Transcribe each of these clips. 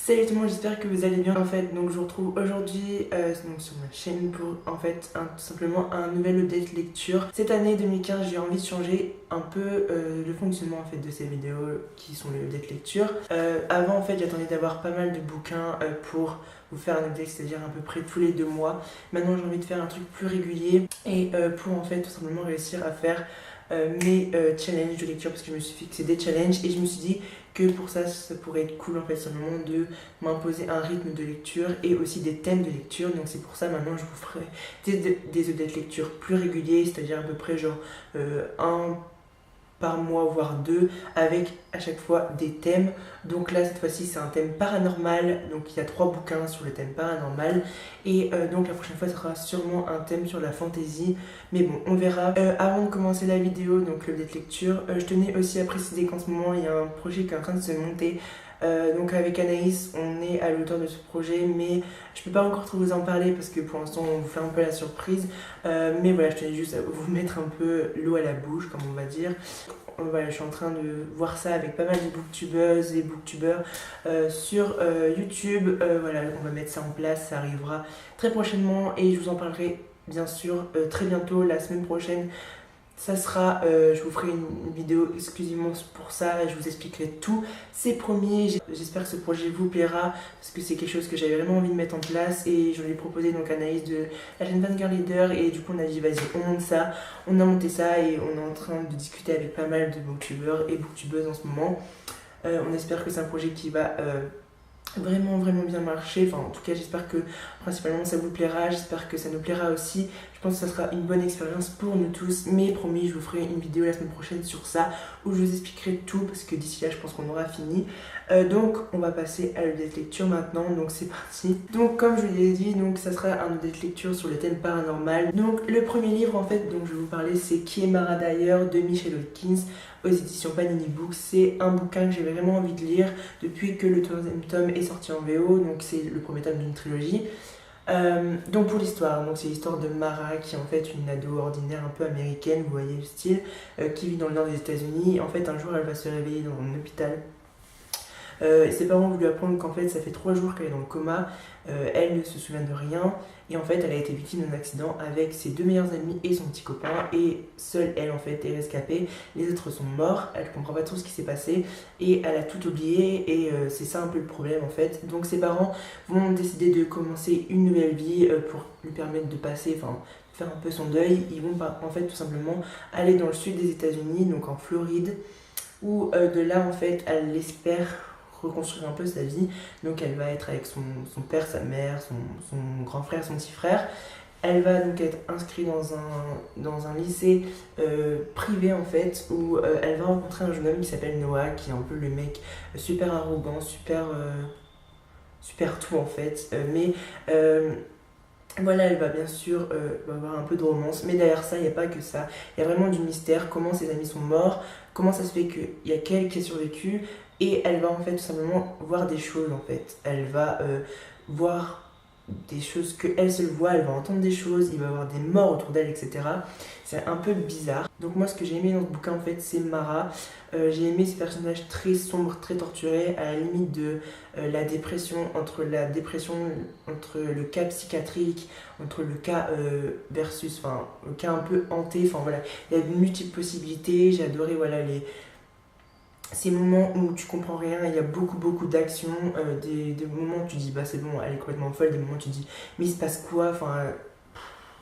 Salut tout le monde, j'espère que vous allez bien. En fait, donc je vous retrouve aujourd'hui donc sur ma chaîne pour tout simplement un nouvel update lecture. Cette année 2015, j'ai envie de changer un peu le fonctionnement en fait de ces vidéos qui sont les updates lecture. Avant en fait, j'attendais d'avoir pas mal de bouquins pour vous faire un update, c'est-à-dire à peu près tous les 2 mois. Maintenant, j'ai envie de faire un truc plus régulier et pour en fait tout simplement réussir à faire mes challenges de lecture, parce que je me suis fixé des challenges et je me suis dit que pour ça pourrait être cool en fait simplement de m'imposer un rythme de lecture et aussi des thèmes de lecture. Donc c'est pour ça maintenant je vous ferai des updates lecture plus réguliers, c'est-à-dire à peu près genre un par mois voire 2 avec à chaque fois des thèmes. Donc là cette fois-ci c'est un thème paranormal, donc il y a 3 bouquins sur le thème paranormal et donc la prochaine fois ça sera sûrement un thème sur la fantasy, mais bon on verra. Avant de commencer la vidéo, donc le date lecture, je tenais aussi à préciser qu'en ce moment il y a un projet qui est en train de se monter. Donc avec Anaïs, on est à l'auteur de ce projet, mais je peux pas encore trop vous en parler parce que pour l'instant on vous fait un peu la surprise. Mais voilà, je tenais juste à vous mettre un peu l'eau à la bouche, comme on va dire. Voilà, je suis en train de voir ça avec pas mal de booktubeuses et booktubeurs sur YouTube. Voilà, on va mettre ça en place, ça arrivera très prochainement et je vous en parlerai bien sûr très bientôt, la semaine prochaine. Ça sera, je vous ferai une vidéo exclusivement pour ça, je vous expliquerai tout, c'est promis. J'espère que ce projet vous plaira parce que c'est quelque chose que j'avais vraiment envie de mettre en place et je lui ai proposé donc à Anaïs de la chaîne Vanguard Leader et du coup on a dit vas-y on monte ça, on a monté ça et on est en train de discuter avec pas mal de booktubeurs et booktubeuses en ce moment. On espère que c'est un projet qui va vraiment bien marcher, enfin en tout cas j'espère que principalement ça vous plaira, j'espère que ça nous plaira aussi. Je pense que ça sera une bonne expérience pour nous tous, mais promis je vous ferai une vidéo la semaine prochaine sur ça où je vous expliquerai tout parce que d'ici là je pense qu'on aura fini. Donc on va passer à l'update lecture maintenant, donc c'est parti. Donc comme je vous l'ai dit, donc ça sera un update lecture sur le thème paranormal. Donc le premier livre en fait dont je vais vous parler c'est Qui est Mara d'ailleurs de Michelle Hawkins aux éditions Panini Books. C'est un bouquin que j'avais vraiment envie de lire depuis que le 3e tome est sorti en VO, donc c'est le premier tome d'une trilogie. Donc pour l'histoire, donc c'est l'histoire de Mara qui est en fait une ado ordinaire un peu américaine, vous voyez le style, qui vit dans le nord des États-Unis. En fait un jour elle va se réveiller dans un hôpital. Ses parents vont lui apprendre qu'en fait ça fait 3 jours qu'elle est dans le coma, elle ne se souvient de rien et en fait elle a été victime d'un accident avec ses 2 meilleurs amis et son petit copain et seule elle en fait est rescapée, les autres sont morts, elle comprend pas trop ce qui s'est passé et elle a tout oublié et c'est ça un peu le problème en fait. Donc ses parents vont décider de commencer une nouvelle vie pour lui permettre de passer, enfin faire un peu son deuil. Ils vont en fait tout simplement aller dans le sud des États-Unis, donc en Floride, où de là en fait elle espère reconstruire un peu sa vie. Donc elle va être avec son père, sa mère, son grand frère, son petit frère. Elle va donc être inscrite dans un lycée privé en fait, où elle va rencontrer un jeune homme qui s'appelle Noah, qui est un peu le mec super arrogant, super tout en fait. Mais voilà, elle va bien sûr va avoir un peu de romance, mais derrière ça, il n'y a pas que ça. Il y a vraiment du mystère, comment ses amis sont morts, comment ça se fait qu'il y a qu'elle qui a survécu, et elle va en fait tout simplement voir des choses en fait. Elle va voir des choses qu'elle seule voit, elle va entendre des choses, il va y avoir des morts autour d'elle, etc. C'est un peu bizarre. Donc moi ce que j'ai aimé dans ce bouquin en fait c'est Mara. J'ai aimé ce personnage très sombre, très torturé, à la limite de la dépression, entre le cas psychiatrique, entre le cas enfin le cas un peu hanté, enfin voilà, il y a de multiples possibilités. J'ai adoré voilà ces moments où tu comprends rien, il y a beaucoup d'actions, des moments où tu dis bah c'est bon, elle est complètement folle, des moments où tu dis mais il se passe quoi, enfin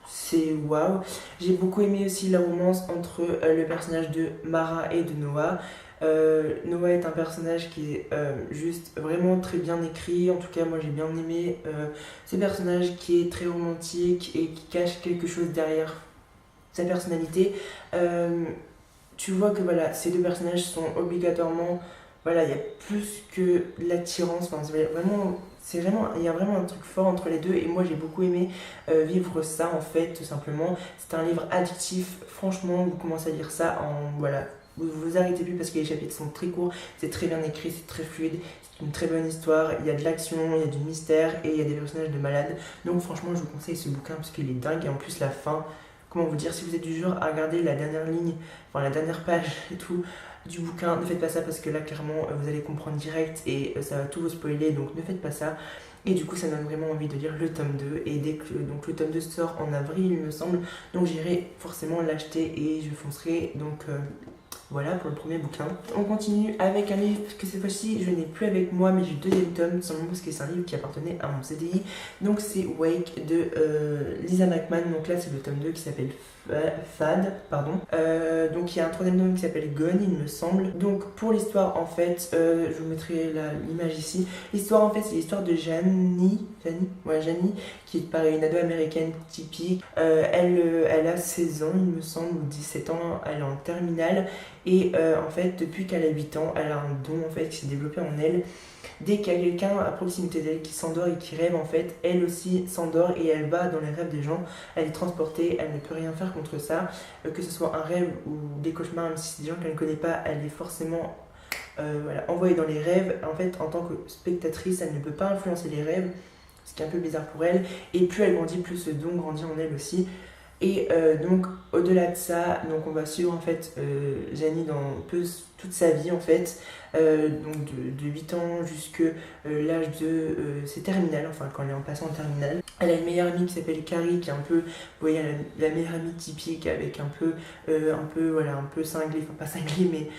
c'est waouh. J'ai beaucoup aimé aussi la romance entre le personnage de Mara et de Noah. Noah est un personnage qui est juste vraiment très bien écrit, en tout cas moi j'ai bien aimé ce personnage qui est très romantique et qui cache quelque chose derrière sa personnalité. Tu vois que voilà, ces 2 personnages sont obligatoirement, voilà, il y a plus que de l'attirance, enfin, il y a vraiment un truc fort entre les deux et moi j'ai beaucoup aimé vivre ça en fait, tout simplement. C'est un livre addictif, franchement, vous commencez à lire ça voilà, vous arrêtez plus parce que les chapitres sont très courts, c'est très bien écrit, c'est très fluide, c'est une très bonne histoire, il y a de l'action, il y a du mystère et il y a des personnages de malades. Donc franchement je vous conseille ce bouquin parce qu'il est dingue et en plus la fin, comment vous dire, si vous êtes du genre à regarder la dernière ligne, enfin la dernière page et tout du bouquin, ne faites pas ça parce que là clairement vous allez comprendre direct et ça va tout vous spoiler, donc ne faites pas ça. Et du coup ça donne vraiment envie de lire le tome 2 et dès que donc, le tome 2 sort en avril il me semble, donc j'irai forcément l'acheter et je foncerai donc voilà pour le premier bouquin. On continue avec un livre que cette fois-ci je n'ai plus avec moi mais j'ai le deuxième tome, simplement parce que c'est un livre qui appartenait à mon CDI. Donc c'est Wake de Lisa McMann, donc là c'est le tome 2 qui s'appelle Fad, pardon. Donc il y a un troisième tome qui s'appelle Gone il me semble. Donc pour l'histoire en fait, je vous mettrai l'image ici. L'histoire en fait c'est l'histoire de Janie, qui est pareil, une ado américaine typique. Elle a 16 ans il me semble, ou 17 ans, elle est en terminale. Et en fait, depuis qu'elle a 8 ans, elle a un don en fait qui s'est développé en elle. Dès qu'il y a quelqu'un à proximité d'elle qui s'endort et qui rêve, en fait, elle aussi s'endort et elle va dans les rêves des gens. Elle est transportée, elle ne peut rien faire contre ça. Que ce soit un rêve ou des cauchemars, même si c'est des gens qu'elle ne connaît pas, elle est forcément envoyée dans les rêves. En fait, en tant que spectatrice, elle ne peut pas influencer les rêves, ce qui est un peu bizarre pour elle. Et plus elle grandit, plus ce don grandit en elle aussi. Et donc au-delà de ça, donc on va suivre en fait Janie dans un peu toute sa vie en fait, donc de 8 ans jusqu'à l'âge de ses terminales, enfin quand elle est en passant en terminale. Elle a une meilleure amie qui s'appelle Carrie, qui est un peu, vous voyez, la meilleure amie typique avec un peu cinglé, enfin pas cinglé mais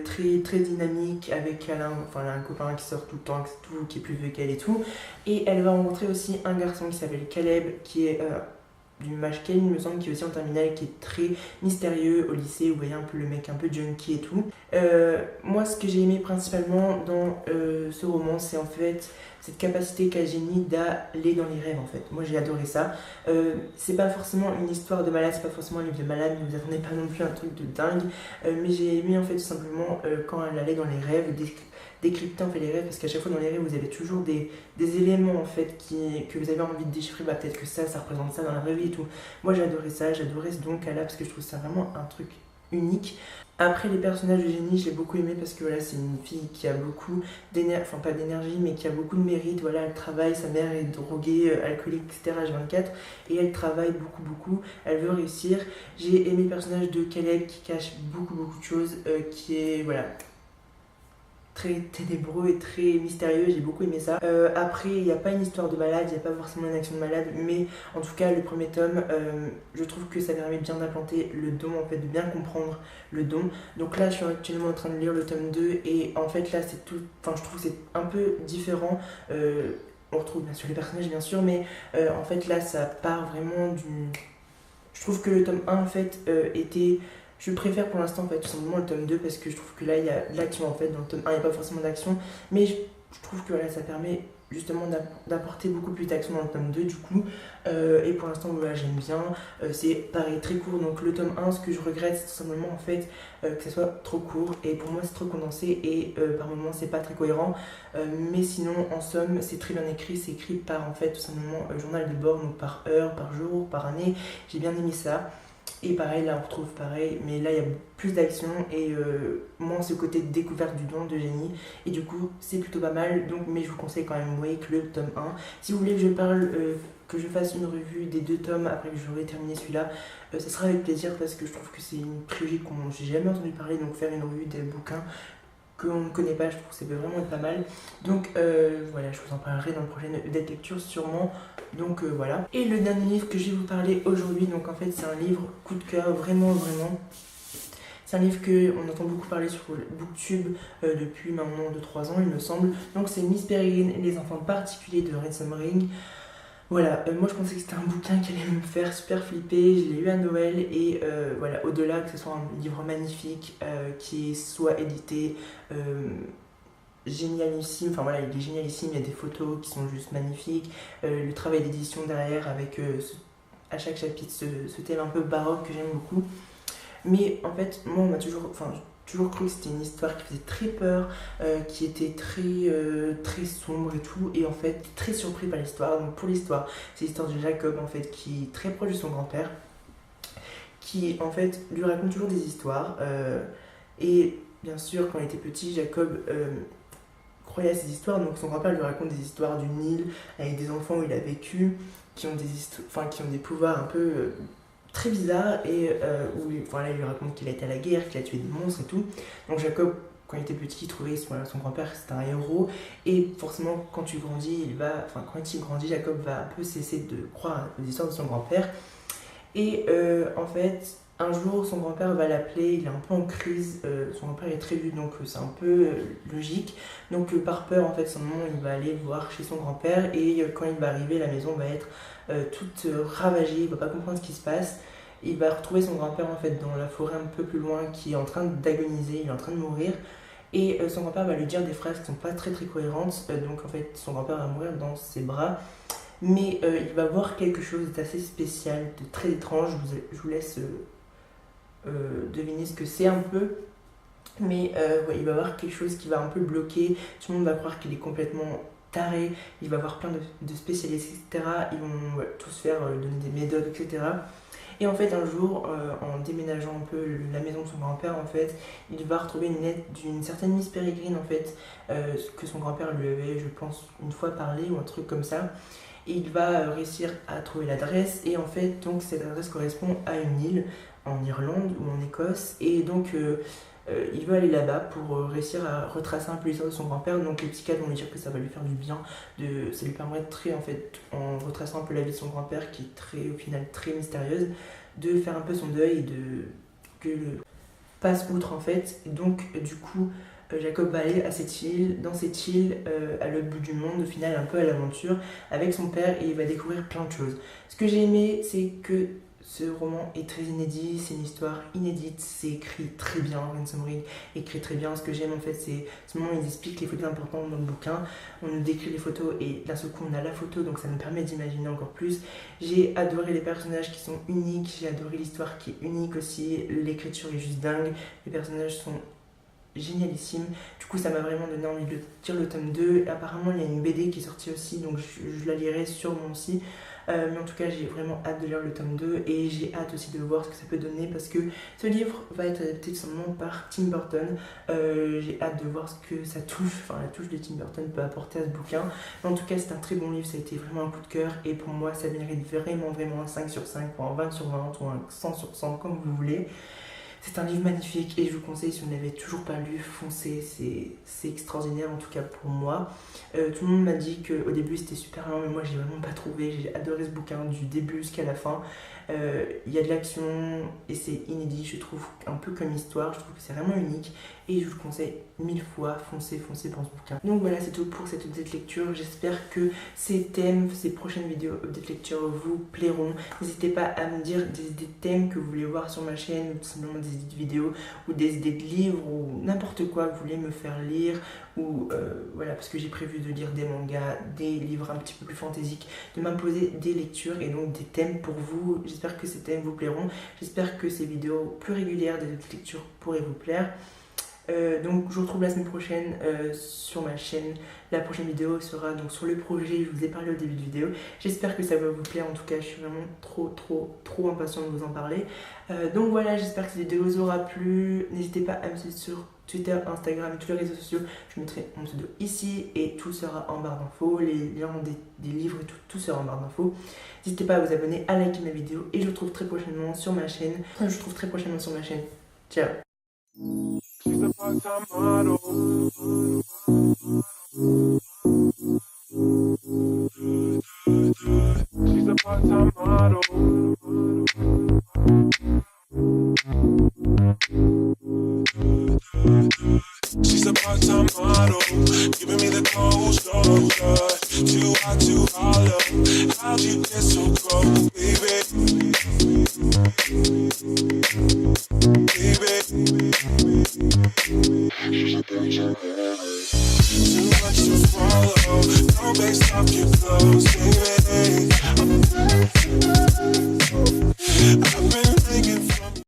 très dynamique, avec elle a un copain qui sort tout le temps, qui est plus vieux qu'elle et tout. Et elle va rencontrer aussi un garçon qui s'appelle Caleb, qui est du Mashkel, il me semble, qui est aussi en terminale, qui est très mystérieux au lycée. Vous voyez un peu le mec un peu junkie et tout. Moi, ce que j'ai aimé principalement dans ce roman, c'est en fait cette capacité qu'a Jenny d'aller dans les rêves en fait. Moi, j'ai adoré ça. C'est pas forcément une histoire de malade, c'est pas forcément un livre de malade, ne vous attendez pas non plus à un truc de dingue. Mais j'ai aimé en fait tout simplement quand elle allait dans les rêves, décrypter en fait les rêves, parce qu'à chaque fois dans les rêves vous avez toujours des éléments en fait que vous avez envie de déchiffrer. Bah peut-être que ça représente ça dans la vraie vie et tout. Moi j'adorais ça, j'adorais ce don qu'elle a parce que je trouve ça vraiment un truc unique. Après les personnages de Jenny, je l'ai beaucoup aimé parce que voilà, c'est une fille qui a beaucoup d'énergie, enfin pas d'énergie, mais qui a beaucoup de mérite. Voilà, elle travaille, sa mère est droguée, alcoolique, etc. H24, et elle travaille beaucoup, elle veut réussir. J'ai aimé le personnage de Caleb qui cache beaucoup de choses, qui est voilà très ténébreux et très mystérieux, j'ai beaucoup aimé ça. Après, il n'y a pas une histoire de malade, il n'y a pas forcément une action de malade, mais en tout cas, le premier tome, je trouve que ça permet bien d'implanter le don, en fait, de bien comprendre le don. Donc là, je suis actuellement en train de lire le tome 2, et en fait, là, c'est tout, enfin, je trouve que c'est un peu différent. On retrouve bien sûr les personnages, bien sûr, mais en fait, là, ça part vraiment du... Je trouve que le tome 1, en fait, était... Je préfère pour l'instant en fait tout simplement le tome 2 parce que je trouve que là il y a de l'action en fait. Dans le tome 1 il n'y a pas forcément d'action, mais je trouve que voilà, ça permet justement d'apporter beaucoup plus d'action dans le tome 2 du coup. Et pour l'instant voilà, j'aime bien. C'est pareil très court, donc le tome 1 ce que je regrette c'est tout simplement en fait que ça soit trop court, et pour moi c'est trop condensé et par moments c'est pas très cohérent. Mais sinon en somme c'est très bien écrit, c'est écrit par en fait tout simplement journal de bord, donc par heure, par jour, par année. J'ai bien aimé ça. Et pareil, là on retrouve pareil, mais là il y a plus d'action et moins ce côté de découverte du don de Jenny. Et du coup, c'est plutôt pas mal, donc, mais je vous conseille quand même Wake, le tome 1. Si vous voulez que je parle, que je fasse une revue des 2 tomes après que j'aurai terminé celui-là, ça sera avec plaisir parce que je trouve que c'est une trilogie qu'on j'ai jamais entendu parler, donc faire une revue des bouquins qu'on ne connaît pas, je trouve que ça peut vraiment être pas mal. Donc voilà, je vous en parlerai dans le prochain update lecture sûrement. Donc voilà. Et le dernier livre que je vais vous parler aujourd'hui, donc en fait c'est un livre coup de cœur, vraiment. C'est un livre qu'on entend beaucoup parler sur Booktube depuis maintenant 2-3 ans il me semble. Donc c'est Miss Peregrine et les enfants particuliers de Ransom Ring. Voilà, moi je pensais que c'était un bouquin qui allait me faire super flipper, je l'ai eu à Noël et voilà, au-delà que ce soit un livre magnifique qui soit édité génialissime, enfin voilà, il est génialissime, il y a des photos qui sont juste magnifiques, le travail d'édition derrière avec à chaque chapitre ce thème un peu baroque que j'aime beaucoup. Mais en fait, moi on m'a toujours cru que c'était une histoire qui faisait très peur, qui était très sombre et tout, et en fait très surpris par l'histoire. Donc pour l'histoire, c'est l'histoire de Jacob en fait qui est très proche de son grand-père, qui en fait lui raconte toujours des histoires, et bien sûr quand il était petit, Jacob croyait à ces histoires, donc son grand-père lui raconte des histoires d'une île avec des enfants où il a vécu, qui ont des pouvoirs un peu très bizarre et où voilà, il lui raconte qu'il a été à la guerre, qu'il a tué des monstres et tout. Donc Jacob, quand il était petit, il trouvait son grand-père c'était un héros, et forcément quand tu grandis, quand il grandit, Jacob va un peu cesser de croire aux histoires de son grand-père. Et en fait, un jour, son grand-père va l'appeler, il est un peu en crise, son grand-père est très vieux, donc c'est un peu logique. Donc par peur, en fait, son maman, il va aller voir chez son grand-père, et quand il va arriver, la maison va être toute ravagée, il va pas comprendre ce qui se passe. Il va retrouver son grand-père en fait dans la forêt un peu plus loin, qui est en train d'agoniser, il est en train de mourir. Et son grand-père va lui dire des phrases qui sont pas très très cohérentes, donc en fait son grand-père va mourir dans ses bras. Mais il va voir quelque chose d'assez spécial, de très étrange. Je vous laisse deviner ce que c'est un peu. Mais ouais, il va voir quelque chose qui va un peu bloquer. Tout le monde va croire qu'il est complètement taré. Il va voir plein de spécialistes, etc. Ils vont tous faire donner des méthodes, etc. Et en fait, un jour, en déménageant un peu la maison de son grand-père, en fait, il va retrouver une lettre d'une certaine Miss Peregrine, en fait, que son grand-père lui avait, je pense, une fois parlé ou un truc comme ça. Et il va réussir à trouver l'adresse, et en fait, donc, cette adresse correspond à une île en Irlande ou en Écosse, et donc il veut aller là-bas pour réussir à retracer un peu l'histoire de son grand-père. Donc les psychiatres vont lui dire que ça va lui faire du bien, ça lui permettrait en fait, en retraçant un peu la vie de son grand-père qui est très, au final très mystérieuse, de faire un peu son deuil et que le passe outre en fait. Et donc du coup Jacob va aller à cette île, dans cette île à l'autre bout du monde, au final un peu à l'aventure avec son père, et il va découvrir plein de choses. Ce que j'ai aimé, c'est que ce roman est très inédit, c'est une histoire inédite, c'est écrit très bien, Ransom Reed écrit très bien. Ce que j'aime en fait, c'est ce moment où ils expliquent les photos importantes dans le bouquin, on nous décrit les photos et d'un seul coup on a la photo, donc ça nous permet d'imaginer encore plus. J'ai adoré les personnages qui sont uniques, j'ai adoré l'histoire qui est unique aussi, l'écriture est juste dingue, les personnages sont génialissime. Du coup ça m'a vraiment donné envie de lire le tome 2. Apparemment il y a une BD qui est sortie aussi, donc je la lirai sûrement aussi. Mais en tout cas j'ai vraiment hâte de lire le tome 2, et j'ai hâte aussi de voir ce que ça peut donner, parce que ce livre va être adapté seulement par Tim Burton. J'ai hâte de voir ce que ça touche, enfin la touche de Tim Burton peut apporter à ce bouquin. Mais en tout cas c'est un très bon livre, ça a été vraiment un coup de cœur, et pour moi ça mérite vraiment un 5 sur 5 ou un 20 sur 20 ou un 100 sur 100 comme vous voulez. C'est un livre magnifique et je vous conseille, si vous ne l'avez toujours pas lu, foncez, c'est extraordinaire en tout cas pour moi. Tout le monde m'a dit qu'au début c'était super lent, mais moi j'ai vraiment pas trouvé, j'ai adoré ce bouquin du début jusqu'à la fin. Il y a de l'action et c'est inédit, je trouve, un peu comme histoire, je trouve que c'est vraiment unique et je vous le conseille 1000 fois, foncez pour ce bouquin. Donc voilà, c'est tout pour cette update lecture, j'espère que ces thèmes, ces prochaines vidéos update lecture vous plairont. N'hésitez pas à me dire des thèmes que vous voulez voir sur ma chaîne, ou tout simplement des idées de vidéos ou des idées de livres ou n'importe quoi que vous voulez me faire lire, ou voilà, parce que j'ai prévu de lire des mangas, des livres un petit peu plus fantaisiques, de m'imposer des lectures et donc des thèmes pour vous. J'espère que ces thèmes vous plairont, j'espère que ces vidéos plus régulières des lectures pourraient vous plaire. Donc je vous retrouve la semaine prochaine sur ma chaîne. La prochaine vidéo sera donc sur le projet, je vous ai parlé au début de vidéo. J'espère que ça va vous plaire, en tout cas je suis vraiment trop impatient de vous en parler. Donc voilà, j'espère que cette vidéo vous aura plu. N'hésitez pas à me suivre sur Twitter, Instagram et tous les réseaux sociaux. Je mettrai mon pseudo ici et tout sera en barre d'infos. Les liens des livres et tout sera en barre d'infos. N'hésitez pas à vous abonner, à liker ma vidéo et je vous retrouve très prochainement sur ma chaîne. Ciao. She's a part-time model. She's a part-time model. She's a part-time model, giving me the cold shoulder. Too hot to holler. How'd you get so cold, baby? Too much to swallow. No base off your clothes, baby.